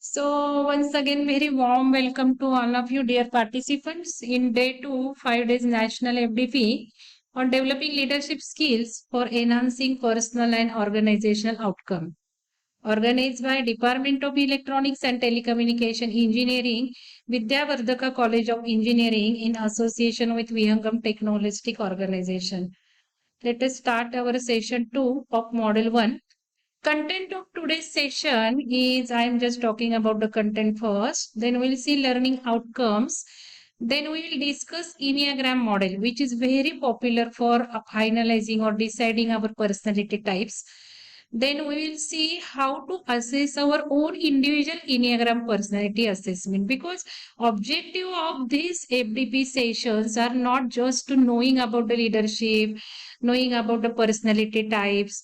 So once again, very warm welcome to all of you, dear participants, in day 2, 5 days National FDP on developing leadership skills for enhancing personal and organizational outcome. Organized by Department of Electronics and Telecommunication Engineering, Vidyavardhaka College of Engineering in association with Vihangam Technologistic Organization. Let us start our session 2 of Model 1. Content of today's session is I am just talking about the content first. Then we'll see learning outcomes. Then we will discuss Enneagram model, which is very popular for finalizing or deciding our personality types. Then we will see how to assess our own individual Enneagram personality assessment, because objective of these FDP sessions are not just to knowing about the leadership, knowing about the personality types.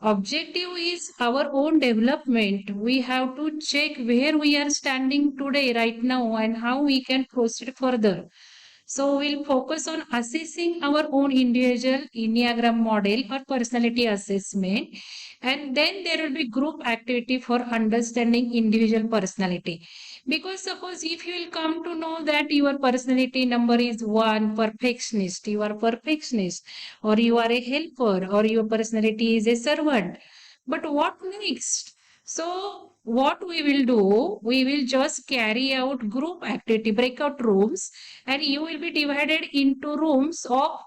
Objective is our own development. We have to check where we are standing today, right now, and how we can proceed further. So we'll focus on assessing our own individual Enneagram model or personality assessment. And then there will be group activity for understanding individual personality. Because suppose if you will come to know that your personality number is 1, perfectionist, you are perfectionist, or you are a helper, or your personality is a servant. But what next? So what we will do, we will just carry out group activity, breakout rooms, and you will be divided into rooms of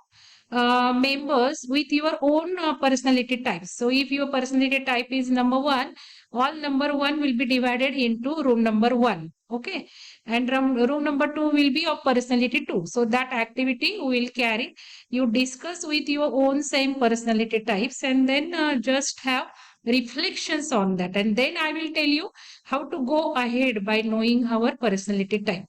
members with your own personality types. So if your personality type is number 1, all number 1 will be divided into room number 1. Okay. And room number 2 will be of personality 2. So that activity will carry, you discuss with your own same personality types, and then just have reflections on that. And then I will tell you how to go ahead by knowing our personality type.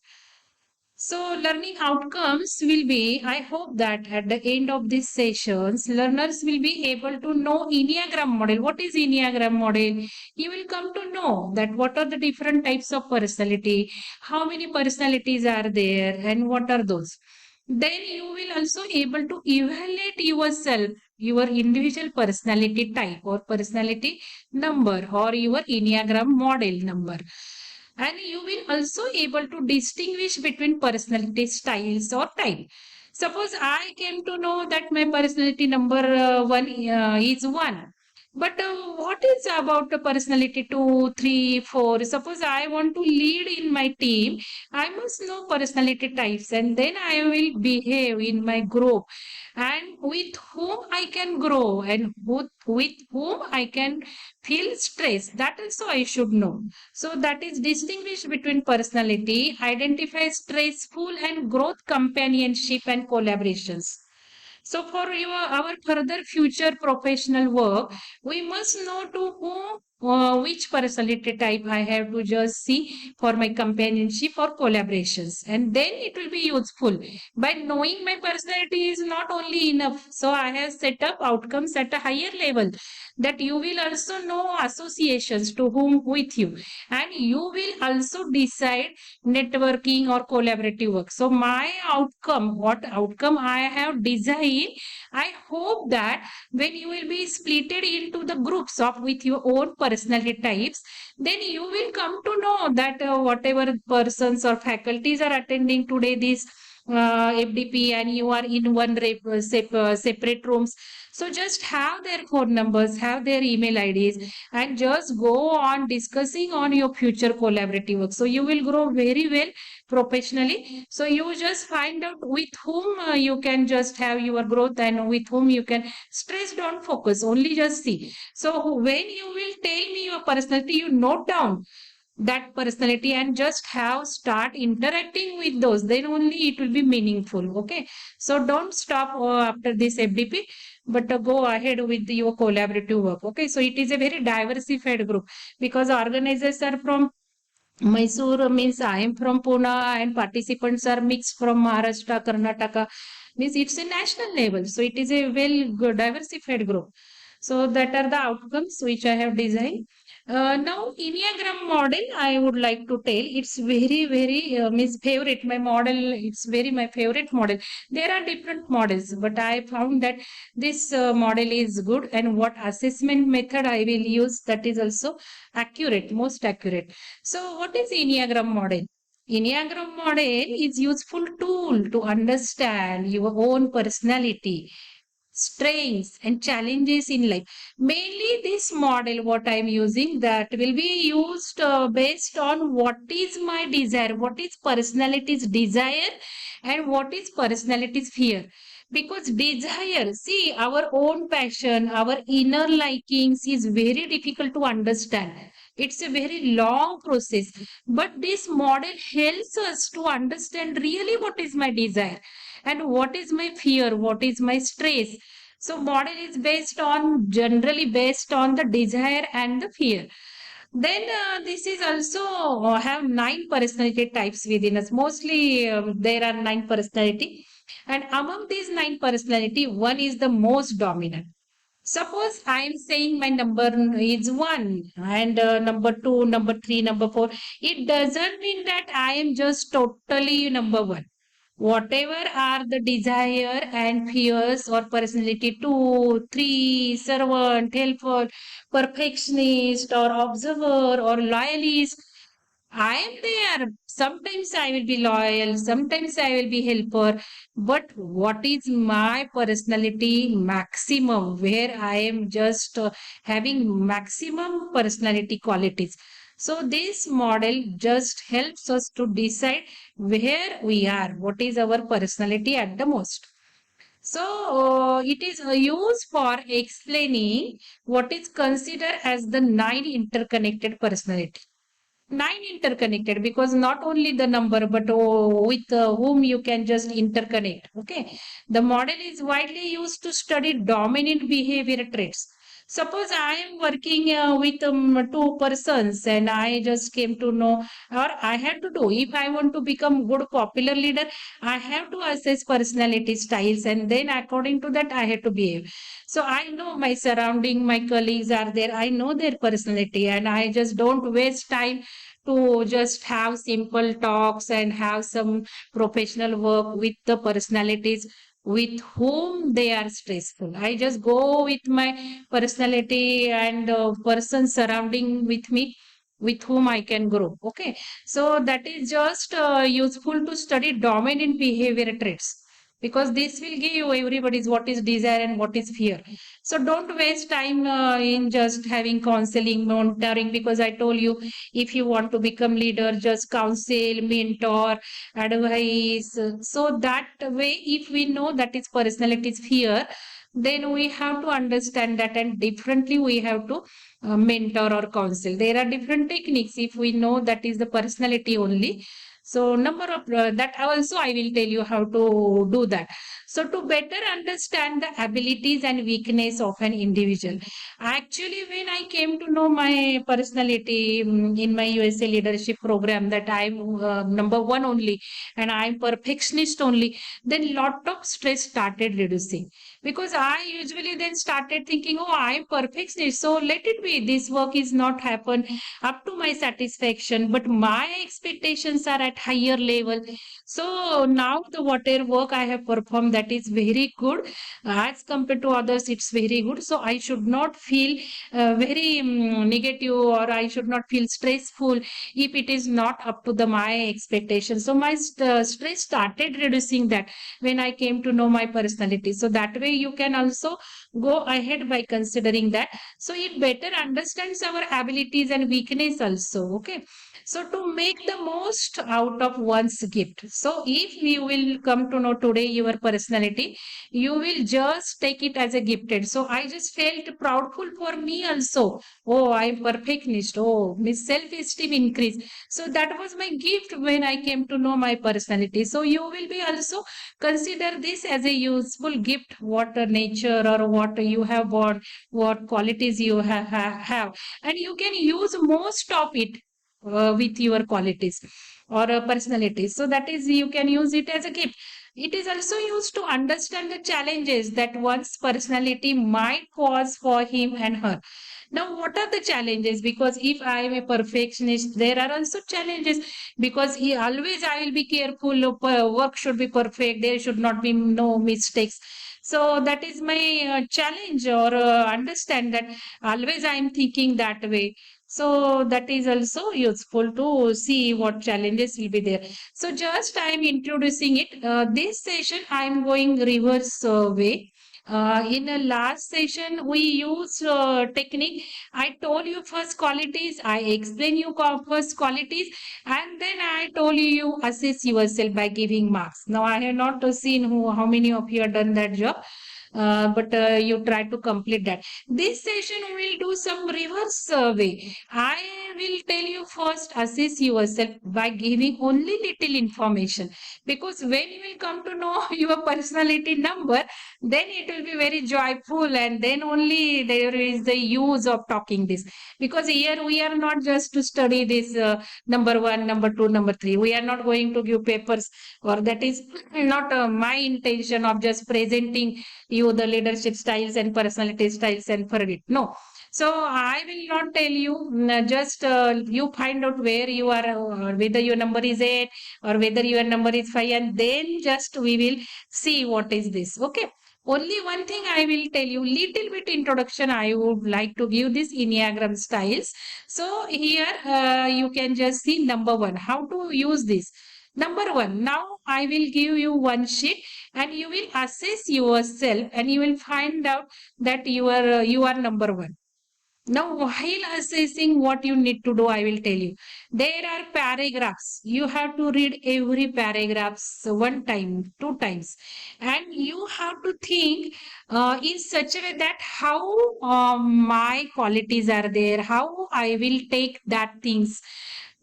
So learning outcomes will be, I hope that at the end of these sessions, learners will be able to know Enneagram model. What is Enneagram model? You will come to know that what are the different types of personality, how many personalities are there, and what are those. Then you will also able to evaluate yourself, your individual personality type or personality number or your Enneagram model number. And you will also able to distinguish between personality styles or type. Suppose I came to know that my personality number 1 is 1, but what is about the personality 2, 3, 4? Suppose I want to lead in my team, I must know personality types, and then I will behave in my group, and with whom I can grow, and with whom I can feel stress. That also I should know. So that is distinguish between personality, identify stressful and growth companionship and collaborations. So for our further future professional work, we must know to whom which personality type I have to just see for my companionship or collaborations, and then it will be useful. By knowing my personality is not only enough, so I have set up outcomes at a higher level, that you will also know associations to whom with you, and you will also decide networking or collaborative work. So my outcome, what outcome I have designed, I hope that when you will be splitted into the groups of with your own personality types, then you will come to know that whatever persons or faculties are attending today this FDP, and you are in one separate rooms. So just have their phone numbers, have their email IDs, and just go on discussing on your future collaborative work. So you will grow very well professionally. So you just find out with whom you can just have your growth, and with whom you can stress, don't focus, only just see. So when you will tell me your personality, you note down that personality and just have start interacting with those, then only it will be meaningful. Okay, so don't stop after this FDP, but go ahead with your collaborative work. Okay, so it is a very diversified group, because organizers are from Mysore, means I am from Pune, and participants are mixed from Maharashtra, Karnataka, means it's a national level. So it is a well diversified group. So that are the outcomes which I have designed. Now, Enneagram model, I would like to tell, it's very, very means favorite. My model, it's very my favorite model. There are different models, but I found that this model is good, and what assessment method I will use, that is also accurate, most accurate. So, what is Enneagram model? Enneagram model is useful tool to understand your own personality, strengths and challenges in life. Mainly this model what I'm using, that will be used based on what is my desire, what is personality's desire, and what is personality's fear. Because desire, see, our own passion, our inner likings is very difficult to understand. It's a very long process, but this model helps us to understand really what is my desire and what is my fear, what is my stress. So model is based on, generally based on the desire and the fear. Then this is also have 9 personality types within us. Mostly there are 9 personality, and among these 9 personality, one is the most dominant. Suppose I am saying my number is one, and number two, number three, number four. It doesn't mean that I am just totally number one. Whatever are the desire and fears or personality, two, three, servant, helpful, perfectionist, or observer, or loyalist, I am there. Sometimes I will be loyal, sometimes I will be helper. But what is my personality maximum, where I am just having maximum personality qualities? So, this model just helps us to decide where we are, what is our personality at the most. So, it is used for explaining what is considered as the 9 interconnected personality. 9 interconnected, because not only the number, but with whom you can just interconnect. Okay, the model is widely used to study dominant behavior traits. Suppose I am working with two persons, and I just came to know, or I have to do, if I want to become good popular leader, I have to assess personality styles, and then according to that I have to behave. So I know my surrounding, my colleagues are there, I know their personality, and I just don't waste time to just have simple talks and have some professional work with the personalities with whom they are stressful. I just go with my personality and person surrounding with me, with whom I can grow. Okay, so that is just useful to study dominant behavior traits, because this will give you everybody's what is desire and what is fear. So don't waste time in just having counseling, mentoring, because I told you, if you want to become leader, just counsel, mentor, advice. So that way, if we know that is personality's fear, then we have to understand that, and differently we have to mentor or counsel. There are different techniques if we know that is the personality only. So number of that also I will tell you how to do that. So to better understand the abilities and weakness of an individual, actually, when I came to know my personality in my USA leadership program, that I'm number one only and I'm perfectionist only, then lot of stress started reducing, because I usually then started thinking, oh, I'm perfectionist, so let it be. This work is not happen up to my satisfaction, but my expectations are at higher level. So now the whatever work I have performed, that is very good as compared to others, it's very good. So I should not feel very negative, or I should not feel stressful if it is not up to the my expectations. So my stress started reducing that when I came to know my personality. So that way you can also go ahead by considering that. So it better understands our abilities and weakness also. Okay, so to make the most out of one's gift. So if you will come to know today your personality, you will just take it as a gifted. So I just felt proudful for me also. Oh, I'm perfectionist. Oh, my self-esteem increased. So that was my gift when I came to know my personality. So you will be also consider this as a useful gift, what nature or what you have born, what qualities you have, and you can use most of it with your qualities or personalities. So that is, you can use it as a gift. It is also used to understand the challenges that one's personality might cause for him and her. Now, what are the challenges? Because if I am a perfectionist, there are also challenges, because always I will be careful. Work should be perfect. There should not be no mistakes. So that is my challenge, or understand that always I am thinking that way. So that is also useful to see what challenges will be there. So just I am introducing it. This session I am going reverse way. In a last session, we used technique. I told you first qualities, I explain you first qualities, and then I told you assess yourself by giving marks. Now I have not seen how many of you have done that job. But you try to complete that. This session we will do some reverse survey. I will tell you first assess yourself by giving only little information, because when you will come to know your personality number, then it will be very joyful, and then only there is the use of talking this. Because here we are not just to study this number one, number two, number three. We are not going to give papers, or that is not my intention of just presenting you the leadership styles and personality styles and for it. No. So I will not tell you, just you find out where you are, whether your number is 8 or whether your number is 5, and then just we will see what is this. Okay. Only one thing I will tell you, little bit introduction I would like to give this Enneagram styles. So here you can just see number one, how to use this. Number one, now I will give you one sheet, and you will assess yourself, and you will find out that you are number one. Now, while assessing what you need to do, I will tell you. There are paragraphs. You have to read every paragraph one time, two times. And you have to think in such a way that how my qualities are there, how I will take that things.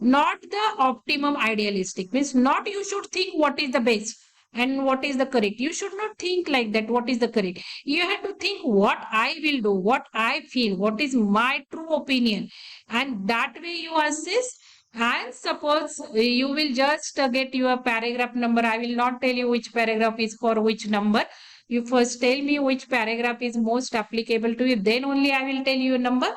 Not the optimum idealistic. Means not you should think what is the best and what is the correct. You should not think like that, what is the correct. You have to think what I will do, what I feel, what is my true opinion, and that way you assess. And suppose you will just get your paragraph number. I will not tell you which paragraph is for which number. You first tell me which paragraph is most applicable to you, then only I will tell you a number.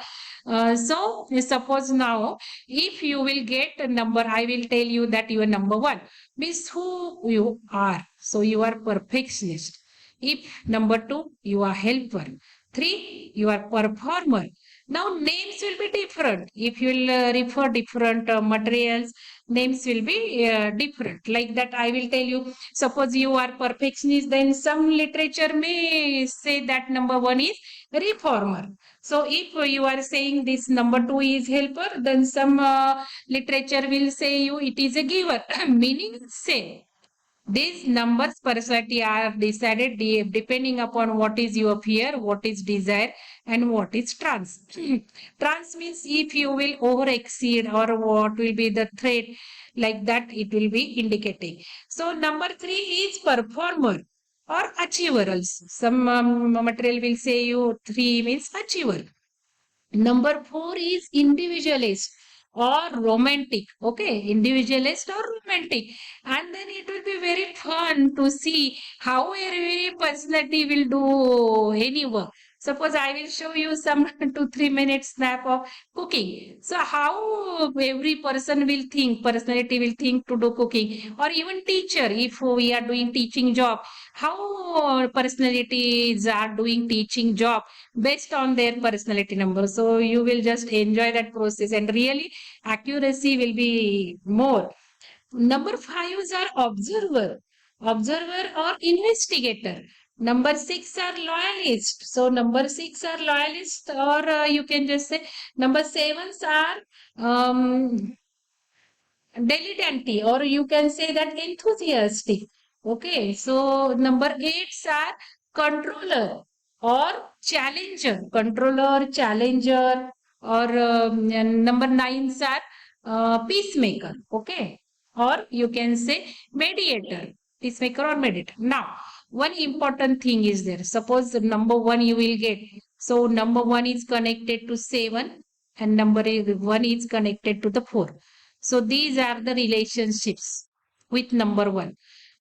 So suppose now if you will get a number, I will tell you that you are number one, means who you are. So you are perfectionist. If number two, you are helper. Three, you are performer. Now names will be different. If you will refer different materials, names will be different. Like that, I will tell you. Suppose you are perfectionist, then some literature may say that number one is reformer. So if you are saying this number two is helper, then some literature will say you it is a giver, meaning same. These numbers personality are decided depending upon what is your fear, what is desire, and what is trans. Trans means if you will over exceed or what will be the threat, like that it will be indicating. So number three is performer or achiever also. Some material will say you three means achiever. Number four is individualist or romantic. Okay, individualist or romantic. And then it will be very fun to see how every personality will do any work. Suppose I will show you some 2-3 minute snap of cooking. So how every person will think, personality will think to do cooking, or even teacher if we are doing teaching job, how personalities are doing teaching job based on their personality number. So you will just enjoy that process, and really accuracy will be more. Number fives are observer or investigator. Number six are loyalist. So number six are loyalist, or you can just say number sevens are dilettante, or you can say that enthusiastic. Okay, so number eights are controller or challenger, controller, challenger, or and number nines are peacemaker. Okay, or you can say mediator, peacemaker or mediator. Now, one important thing is there. Suppose the number one you will get. So number one is connected to seven, and number one is connected to the four. So these are the relationships with number one.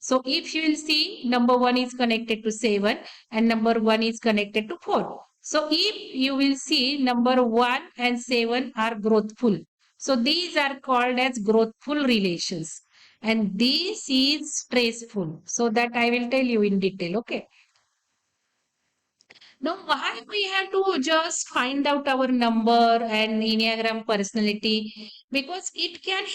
So if you will see, number 1 is connected to 7 and number 1 is connected to 4. So if you will see, number 1 and 7 are growthful. So these are called as growthful relations. And this is stressful. So that I will tell you in detail. Okay. Now, why we have to just find out our number and Enneagram personality? Because it can